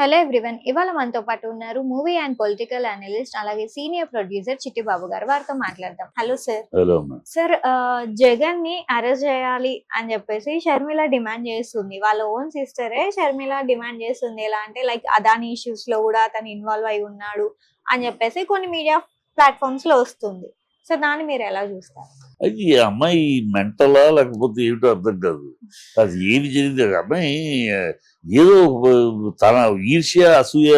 Hello everyone. ఇవాళ మనతో పాటు ఉన్నారు మూవీ అండ్ పొలిటికల్ అనలిస్ట్ అలాగే సీనియర్ ప్రొడ్యూసర్ చిట్టిబాబు గారు. వారితో మాట్లాడదాం. Hello sir. హలో అమ్మా. సార్, జగన్ ని అరెస్ట్ చేయాలి అని చెప్పేసి షర్మిల డిమాండ్ చేస్తుంది. వాళ్ళ ఓన్ సిస్టరే షర్మిల డిమాండ్ చేస్తుంది. ఎలా అంటే లైక్ అదాని ఇష్యూస్ లో కూడా అతను ఇన్వాల్వ్ అయి ఉన్నాడు అని చెప్పేసి కొన్ని మీడియా ప్లాట్ఫామ్స్ లో వస్తుంది. సో దాన్ని మీరు ఎలా చూస్తారు? అది ఈ అమ్మాయి మెంటలా లేకపోతే ఏమిటో అర్థం కాదు. అది ఏమి జరిగింది అమ్మాయి ఏదో తన ఈర్ష్య అసూయ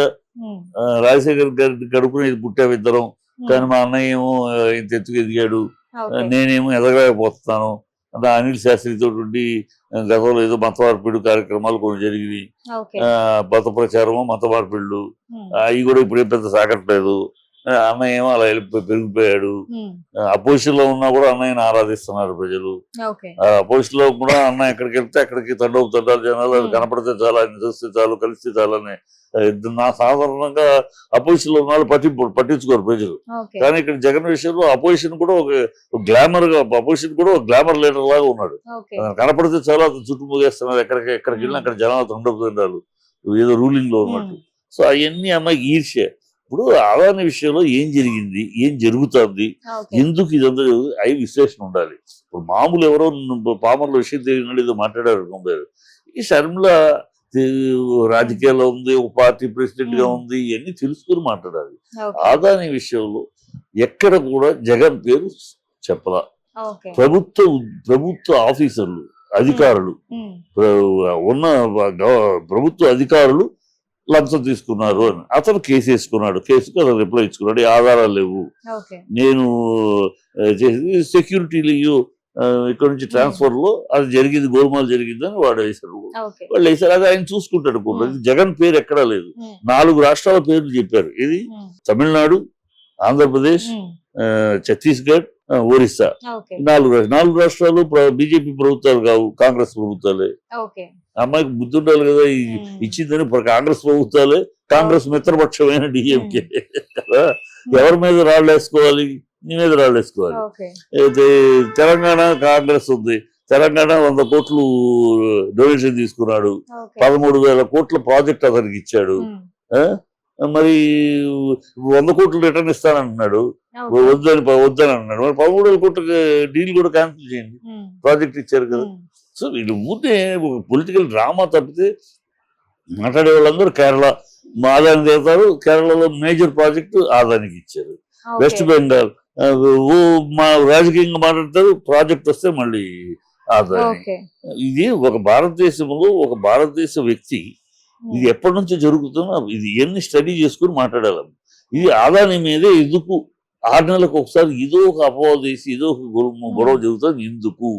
రాజశేఖర్ గారి కడుపున ఇది పుట్టాము ఇద్దరం, కానీ మా అన్నయ్య ఏమో ఇంత ఎత్తుకు ఎదిగాడు, నేనేమో ఎదగలేకపోతున్నాను. అంటే అనిల్ శాస్త్రితో ఉండి గతంలో ఏదో మత మార్పిడి కార్యక్రమాలు కొన్ని జరిగినాయి, మత ప్రచారము మత మార్పిళ్ళు అవి కూడా ఇప్పుడు పెద్ద సాగట్లేదు. అన్నయ్య ఏమో అలా పెరిగిపోయాడు. అపోజిషన్ లో ఉన్నా కూడా అన్నయ్యని ఆరాధిస్తున్నారు ప్రజలు. అపోజిషన్ లో కూడా అన్న ఎక్కడికి వెళ్తే అక్కడికి తండాలు జనాలు, అది కనపడితే చాలా, ఆయన చూస్తే చాలు, కలిస్తే చాలని. నా సాధారణంగా అపోజిషన్ లో ఉన్న వాళ్ళు పట్టించుకోరు ప్రజలు. కానీ ఇక్కడ జగన్ విషయంలో అపోజిషన్ కూడా ఒక గ్లామర్ గా, అపోజిషన్ కూడా ఒక గ్లామర్ లీడర్ లాగా ఉన్నాడు. కనపడితే చాలా చుట్టూ ముగేస్తున్నారు, ఎక్కడికి వెళ్ళినా అక్కడ జనాలు తండాలు ఏదో రూలింగ్ లో ఉన్నట్టు. సో అవన్నీ అమ్మాయికి ఈర్ష్య. ఇప్పుడు అదాని విషయంలో ఏం జరిగింది, ఏం జరుగుతుంది, ఎందుకు ఇదంతా అవి విశ్లేషణ ఉండాలి. ఇప్పుడు మామూలు ఎవరో పామర్ల విషయం తెలియదు ఏదో మాట్లాడారు. ఈ షర్మిల రాజకీయాల్లో ఉంది, ఒక పార్టీ ప్రెసిడెంట్ గా ఉంది, ఇవన్నీ తెలుసుకుని మాట్లాడాలి. అదాని విషయంలో ఎక్కడ కూడా జగన్ పేరు చెప్పలా. ప్రభుత్వ ఆఫీసర్లు, అధికారులు, ఉన్న ప్రభుత్వ అధికారులు లంచం తీసుకున్నారు అని అతను కేసు వేసుకున్నాడు. కేసుకు అతను రిప్లై ఇచ్చుకున్నాడు, ఆధారాలు లేవు, నేను సెక్యూరిటీ లీవ్ ఇక్కడ నుంచి ట్రాన్స్ఫర్ లో అది జరిగింది, గోల్మాల్ జరిగిందని వాడు వేశారు. వాళ్ళు వేశారు, అది ఆయన చూసుకుంటాడు. జగన్ పేరు ఎక్కడా లేదు. 4 రాష్ట్రాల పేర్లు చెప్పారు. ఇది తమిళనాడు, ఆంధ్రప్రదేశ్, ఛత్తీస్గఢ్, ఒరిస్సా. 4 రాష్ట్రాలు బీజేపీ ప్రభుత్వాలు కావు, కాంగ్రెస్ ప్రభుత్వాలే. అమ్మాయికి బుద్ధి ఉండాలి కదా, ఇచ్చిందని కాంగ్రెస్ ప్రభుత్వాలే, కాంగ్రెస్ మిత్రపక్షమైన డిఎంకే కదా. ఎవరి మీద రాళ్ళు వేసుకోవాలి? నీ మీద రాళ్ళు వేసుకోవాలి. అయితే తెలంగాణ కాంగ్రెస్ ఉంది, తెలంగాణ 100 కోట్లు డొనేషన్ తీసుకున్నాడు, 13,000 కోట్ల ప్రాజెక్ట్ అతనికి ఇచ్చాడు. మరి 100 కోట్లు రిటర్న్ ఇస్తానంటున్నాడు, వద్దని అన్నాడు. మరి 13,000 కోట్ల డీల్ కూడా క్యాన్సిల్ చేయండి, ప్రాజెక్ట్ ఇచ్చారు కదా. సో వీళ్ళు ఊరికే పొలిటికల్ డ్రామా తప్పితే మాట్లాడే వాళ్ళందరూ కేరళ ఆదానికి వెళ్తారు. కేరళలో మేజర్ ప్రాజెక్టు ఆదానికి ఇచ్చారు. వెస్ట్ బెంగాల్ మా రాజకీయంగా మాట్లాడతారు, ప్రాజెక్ట్ వస్తే మళ్ళీ ఆదాని. ఇది ఒక భారతదేశంలో ఒక భారతదేశ వ్యక్తి ఇది ఎప్పటి నుంచో జరుగుతున్నా ఇది ఎన్ని స్టడీ చేసుకుని మాట్లాడాలి. ఇది ఆదాని మీదే ఎందుకు 6 నెలలకు ఒకసారి ఏదో ఒక అపవాదం చేసి ఏదో ఒక గొడవ జరుగుతుంది, ఎందుకు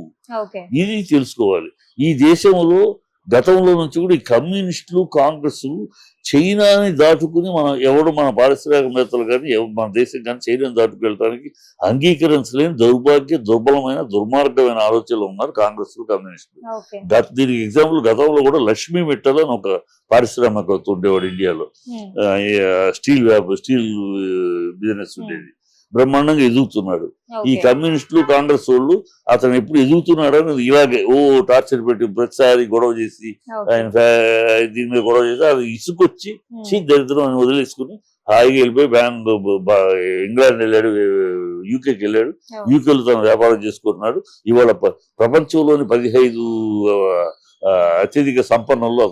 ఇది తెలుసుకోవాలి. ఈ దేశంలో గతంలో నుంచి కూడా ఈ కమ్యూనిస్టులు, కాంగ్రెస్ చైనాని దాటుకుని మన పారిశ్రామికవేత్తలు కానీ మన దేశం కానీ చైనాని దాటుకు వెళ్ళడానికి అంగీకరించలేని దుర్బలమైన దుర్మార్గమైన ఆలోచనలు ఉన్నారు కాంగ్రెస్, కమ్యూనిస్టులు. దీనికి ఎగ్జాంపుల్ గతంలో కూడా లక్ష్మీ మిట్టల్ అని ఒక పారిశ్రామికవేత్త ఉండేవాడు ఇండియాలో. స్టీల్ బిజినెస్ ఉండేది, బ్రహ్మాండంగా ఎదుగుతున్నాడు. ఈ కమ్యూనిస్టులు, కాంగ్రెస్ వాళ్ళు అతను ఎప్పుడు ఎదుగుతున్నాడని ఇలాగే టార్చర్ పెట్టి ప్రతిసారి గొడవ చేసి ఆయన దీని మీద గొడవ చేసి అది ఇసుకొచ్చి దరిద్రం అని వదిలేసుకుని హాయిగా వెళ్ళిపోయి ఇంగ్లాండ్ వెళ్ళాడు, యూకేకి వెళ్ళాడు. యూకేలో తను వ్యాపారం చేసుకుంటున్నాడు. ఇవాళ ప్రపంచంలోని 15 అత్యధిక సంపన్నుల్లో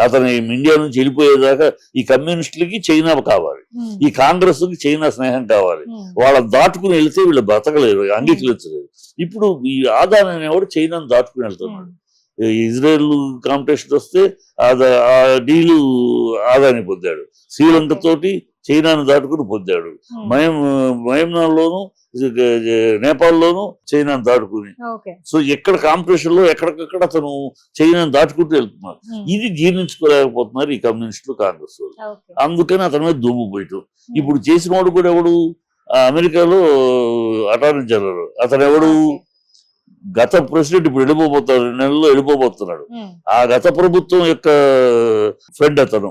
అతను ఇండియా నుంచి వెళ్ళిపోయేదాకా ఈ కమ్యూనిస్టులకి చైనా కావాలి, ఈ కాంగ్రెస్ కి చైనా స్నేహం కావాలి. వాళ్ళని దాటుకుని వెళ్తే వీళ్ళు బ్రతకలేరు, అంగీకరించలేరు. ఇప్పుడు ఈ ఆదాని అనేవాడు చైనాను దాటుకుని వెళ్తున్నాడు. ఇజ్రాయెల్ కాంపిటీషన్ వస్తే ఆ డీలు ఆదాని పొందాడు. శ్రీలంక తోటి చైనాను దాటుకుని పొందాడు. మయన్మార్లోను, నేపాల్లోను చైనాను దాటుకుని. సో ఎక్కడ కాంపిటీషన్ లో ఎక్కడికక్కడ అతను చైనాను దాటుకుంటూ వెళ్తున్నారు. ఇది జీర్ణించుకోలేకపోతున్నారు ఈ కమ్యూనిస్టులు, కాంగ్రెస్ వాళ్ళు. అందుకని అతని మీద దుమ్ము పోయటం. ఇప్పుడు చేసిన వాడు కూడా ఎవడు? అమెరికాలో అటార్నీ జనరల్ అతను ఎవడు? గత ప్రెసిడెంట్ ఇప్పుడు వెళ్ళిపోతాడు, 2 నెలల్లో వెళ్ళిపోతున్నాడు. ఆ గత ప్రభుత్వం యొక్క ఫ్రెండ్ అతను.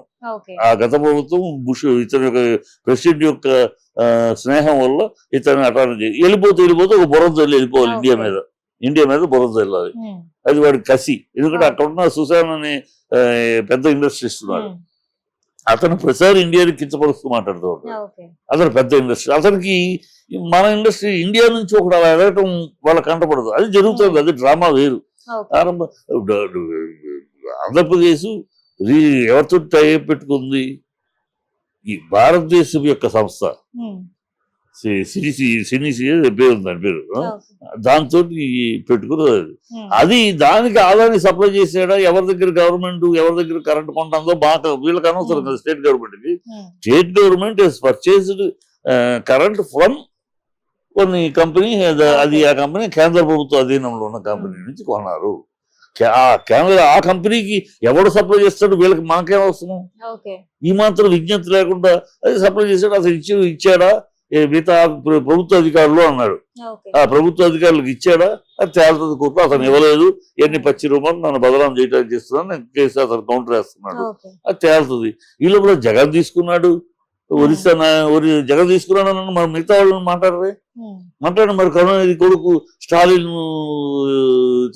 ఆ గత ప్రభుత్వం బుష్ ఇతని యొక్క ప్రెసిడెంట్ యొక్క స్నేహం వల్ల ఇతను అటార్నీ వెళ్ళిపోతూ ఒక బురద వెళ్ళిపోవాలి ఇండియా మీద బురద వెళ్ళాలి. అది వాడి కసి. ఎందుకంటే అక్కడ ఉన్న సుశాన్ అనే పెద్ద ఇండస్ట్రీస్ ఉన్నాడు. అతను ప్రసాద్ ఇండియాని కించపరుస్తూ మాట్లాడుతూ ఉంటాడు. ఓకే. అతను పెద్ద ఇండస్ట్రీ. అతనికి మన ఇండస్ట్రీ ఇండియా నుంచి ఒకటి అలా ఎదగటం వాళ్ళ కంటపడదు. అది జరుగుతుంది, అది డ్రామా వేరు. ఓకే. ఆరంభ ఆంధ్రప్రదేశ్ ఎవరితో టైప్ పెట్టుకుంది? ఈ భారతదేశం యొక్క సంస్థ సినిసి పేరు దాని పేరు, దాంతో పెట్టుకున్నది. అది దానికి ఆదాయాన్ని సప్లై చేసాడా? ఎవరి దగ్గర గవర్నమెంట్ ఎవరి దగ్గర కరెంట్ కొంటుందో బాగా వీళ్ళకి అనవసరం కదా. స్టేట్ గవర్నమెంట్ కి state government purchased current from కొన్ని కంపెనీ, అది ఆ కంపెనీ కేంద్ర ప్రభుత్వ అధీనంలో ఉన్న కంపెనీ నుంచి కొన్నారు. ఆ కంపెనీకి ఎవడు సప్లై చేస్తాడు? వీళ్ళకి మనకేం అవసరం? ఈ మాత్రం విజ్ఞప్తి లేకుండా అది సప్లై చేశాడు. అసలు ఇచ్చాడా? మిగతా ప్రభుత్వ అధికారులు అన్నాడు. ఆ ప్రభుత్వ అధికారులకు ఇచ్చాడా? అది తేలుతుంది కూర్పు. అతను ఇవ్వలేదు, ఎన్ని పచ్చి రూపాయలు నన్ను బదలాం చేయడానికి చేస్తున్నాను, నేను కేసు అతను కౌంటర్ వేస్తున్నాడు, అది తేలుతుంది. వీళ్ళు కూడా జగన్ తీసుకున్నాడు, ఒరిస్సా జగన్ తీసుకున్నాడు అన్న మరి మిగతా వాళ్ళని మాట్లాడరే? మాట్లాడి మరి కరుణానిధి కొడుకు స్టాలిన్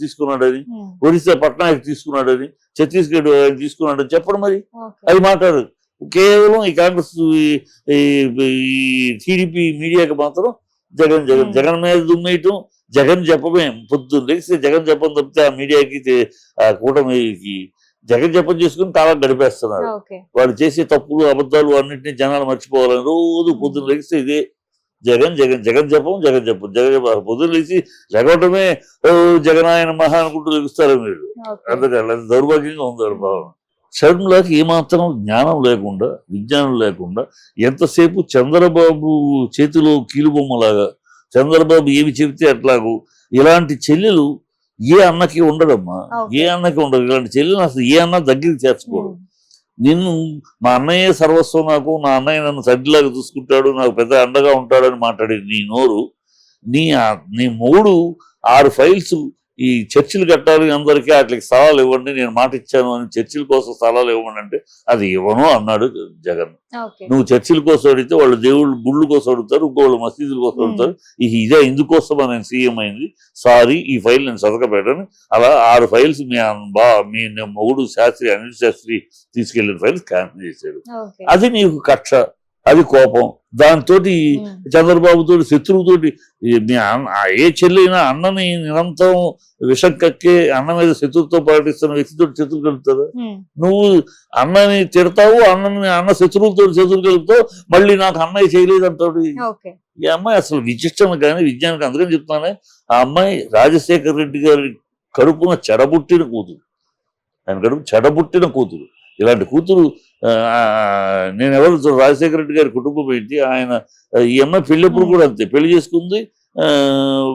తీసుకున్నాడని, ఒరిస్సా పట్నాయక్ తీసుకున్నాడని, ఛత్తీస్గఢ్ తీసుకున్నాడని చెప్పడం మరి అది మాట్లాడు. కేవలం ఈ కాంగ్రెస్ టీడీపీ మీడియాకి మాత్రం జగన్ జగన్ జగన్ మీద దుమ్మేయటం, జగన్ చెప్పమే. పొద్దున్న లేస్తే జగన్ చెప్పని తప్పితే ఆ మీడియాకి ఆ కూటమికి జగన్ చెప్పని చేసుకుని కాలం గడిపేస్తున్నారు. వాళ్ళు చేసే తప్పులు అబద్ధాలు అన్నింటినీ జనాలు మర్చిపోవాలని రోజు పొద్దున్న లేస్తే ఇదే జగన్ జగన్ జగన్ చెప్పం జగన్ చెప్పం జగన్ చెప్ప. పొద్దున్న లేచి జగటమే జగన్ ఆయన మహా అనుకుంటూ లెగుస్తారు మీరు. అందుకని దౌర్భాగ్యంగా ఉంది భావన. షర్మిలకి ఏమాత్రం జ్ఞానం లేకుండా, విజ్ఞానం లేకుండా ఎంతసేపు చంద్రబాబు చేతిలో కీలుబొమ్మలాగా, చంద్రబాబు ఏమి చెబితే అట్లాగూ, ఇలాంటి చెల్లెలు ఏ అన్నకి ఉండదమ్మా, ఏ అన్నకి ఉండదు. ఇలాంటి చెల్లెలు అసలు ఏ అన్న దగ్గరికి చేర్చుకోడు. నిన్ను మా అన్నయ్యే సర్వస్వం, నాకు నా అన్నయ్య నన్ను తండ్రిలాగా చూసుకుంటాడు, నాకు పెద్ద అండగా ఉంటాడని మాట్లాడి నీ నోరు, నీ మూడు 6 ఫైల్స్ ఈ చర్చిలు కట్టాలి అందరికీ, వాటికి స్థలాలు ఇవ్వండి, నేను మాట ఇచ్చాను అని చర్చిల కోసం స్థలాలు ఇవ్వండి అంటే అది ఇవ్వను అన్నాడు జగన్. నువ్వు చర్చిల కోసం అడిగితే వాళ్ళు దేవుళ్ళు గుళ్ళు కోసం అడుగుతారు, ఇంకోళ్ళు మసీదుల కోసం అడుగుతారు. ఇదే ఇందుకోసం నేను సీఎం అయింది, సారీ ఈ ఫైల్ నేను సదకపెట్టాను. అలా 6 ఫైల్స్ మీ మొగుడు శాస్త్రి అనిల్ శాస్త్రి తీసుకెళ్లిన ఫైల్స్ క్యాన్సిల్ చేశాడు. అది నీకు కక్ష, అది కోపం. దాంతో చంద్రబాబుతో శత్రువుతోటి ఏ చెల్లైనా అన్నని నిరంతరం విషం కక్కే అన్న మీద శత్రువుతో పాటిస్తున్న వ్యక్తితో శత్రువు కలుగుతారా? నువ్వు అన్నని తిడతావు, అన్న శత్రువులతో శత్రువు కలుగుతావు, మళ్ళీ నాకు అన్నయ్య చేయలేదు అంటాడు. ఈ అమ్మాయి అసలు విశిష్టం కానీ విజ్ఞానికి. అందుకని చెప్తున్నానే, ఆ అమ్మాయి రాజశేఖర రెడ్డి గారి కడుపున చెడబుట్టిన కూతురు, ఆయన కడుపు చెడబుట్టిన కూతురు. ఇలాంటి కూతురు నేను ఎవరు రాజశేఖర రెడ్డి గారి కుటుంబం ఏంటి, ఆయన ఈ అమ్మాయి పెళ్ళప్పుడు కూడా అంతే, పెళ్లి చేసుకుంది,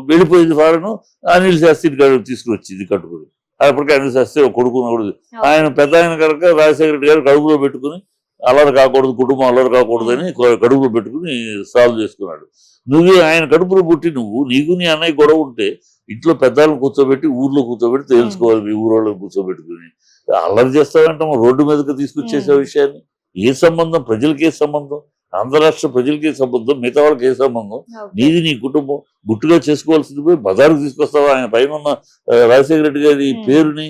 వెళ్ళిపోయింది ఫారెన్. అనిల్ శాస్త్రి తీసుకువచ్చింది కట్టుకుని. అప్పటికే అనిల్ శాస్త్రి ఒక కొడుకున్నాడు. ఆయన పెద్ద ఆయన కనుక రాజశేఖర రెడ్డి గారు కడుపులో పెట్టుకుని అల్లరి కాకూడదు, కుటుంబం అల్లరి కాకూడదని కడుపులో పెట్టుకుని సాల్వ్ చేసుకున్నాడు. నువ్వే ఆయన కడుపులో పుట్టి నీకు నీ అన్నయ్య గొడవ ఉంటే ఇంట్లో పెద్దలను కూర్చోబెట్టి ఊర్లో కూర్చోబెట్టి తెలుసుకోవాలి. మీ ఊరోళ్ళని కూర్చోబెట్టుకుని అల్లరి చేస్తావంట రోడ్డు మీదకి తీసుకొచ్చేసే విషయాన్ని. ఏ సంబంధం? ప్రజలకి ఏ సంబంధం? ఆంధ్ర రాష్ట్ర ప్రజలకి ఏ సంబంధం? మిగతా వాళ్ళకి ఏ సంబంధం? నీది నీ కుటుంబం గుట్టుగా చేసుకోవాల్సింది పోయి బజారుకు తీసుకొస్తావా? ఆయన పైన ఉన్న రాజశేఖర రెడ్డి గారి పేరుని,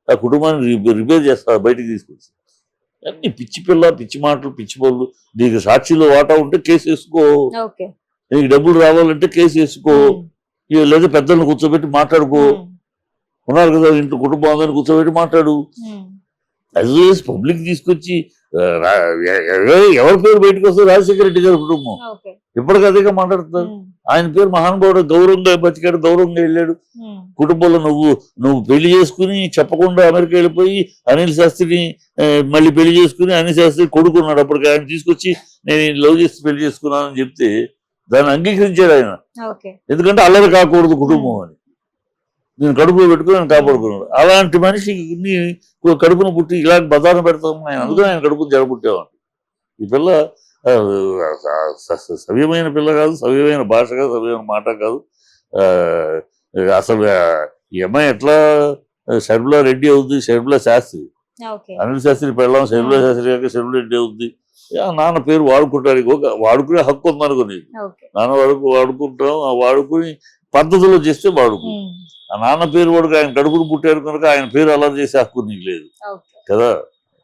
ఆ కుటుంబాన్ని రిపేర్ చేస్తావా బయటికి తీసుకొచ్చి? అన్ని పిచ్చి పిల్ల, పిచ్చి మాటలు, పిచ్చి పనులు. నీకు సాక్షిలో వాటా ఉంటే కేసు వేసుకో, నీకు డబ్బులు రావాలంటే కేసు వేసుకో, లేదా పెద్దలను కూర్చోబెట్టి మాట్లాడుకో. ఉన్నారు కదా ఇంట్లో కుటుంబం అందరిని కూర్చోబెట్టి మాట్లాడు. అది పబ్లిక్ తీసుకొచ్చి ఎవరి పేరు బయటకు వస్తుంది? రాజశేఖర రెడ్డి గారి కుటుంబం ఇప్పటికీ అదేగా మాట్లాడుతున్నారు. ఆయన పేరు మహానుభావుడు, గౌరవంగా బతికాడు, గౌరవంగా వెళ్ళాడు. కుటుంబంలో నువ్వు పెళ్లి చేసుకుని చెప్పకుండా అమెరికా వెళ్ళిపోయి అనిల్ శాస్త్రిని మళ్ళీ పెళ్లి చేసుకుని, అనిల్ శాస్త్రి కొడుకున్నాడు అప్పటికి, ఆయన తీసుకొచ్చి నేను లవ్ చేసి పెళ్లి చేసుకున్నానని చెప్తే దాన్ని అంగీకరించాడు ఆయన. ఎందుకంటే అల్లరి కాకూడదు కుటుంబం అని. నేను కడుపులో పెట్టుకుని ఆయన కాపాడుకున్నాడు. అలాంటి మనిషి కడుపును పుట్టి ఇలాంటి బదాన్ని పెడతాం ఆయన. అందుకని ఆయన కడుపును జడబుట్టేవాడు. ఈ పిల్ల సవ్యమైన పిల్ల కాదు, సవ్యమైన భాష కాదు, సవ్యమైన మాట కాదు. అసలు ఈ అమ్మాయి ఎట్లా షర్మిలా రెడ్డి అవుద్ది? షర్మిలా శాస్త్రి, అనిల్ శాస్త్రి పెళ్ళాం షర్మిలా శాస్త్రి కాక షర్మిలా రెడ్డి అవుద్ది. నాన్న పేరు వాడుకుంటానికి వాడుకునే హక్కు ఉందనుకుని నాన్న వాడుకుంటాం. వాడుకుని పద్ధతిలో చేస్తే వాడుకు. ఆ నాన్న పేరు వాడుకు ఆయన కడుపును పుట్టారు కనుక ఆయన పేరు అలా చేసే హక్కు నీకు లేదు కదా.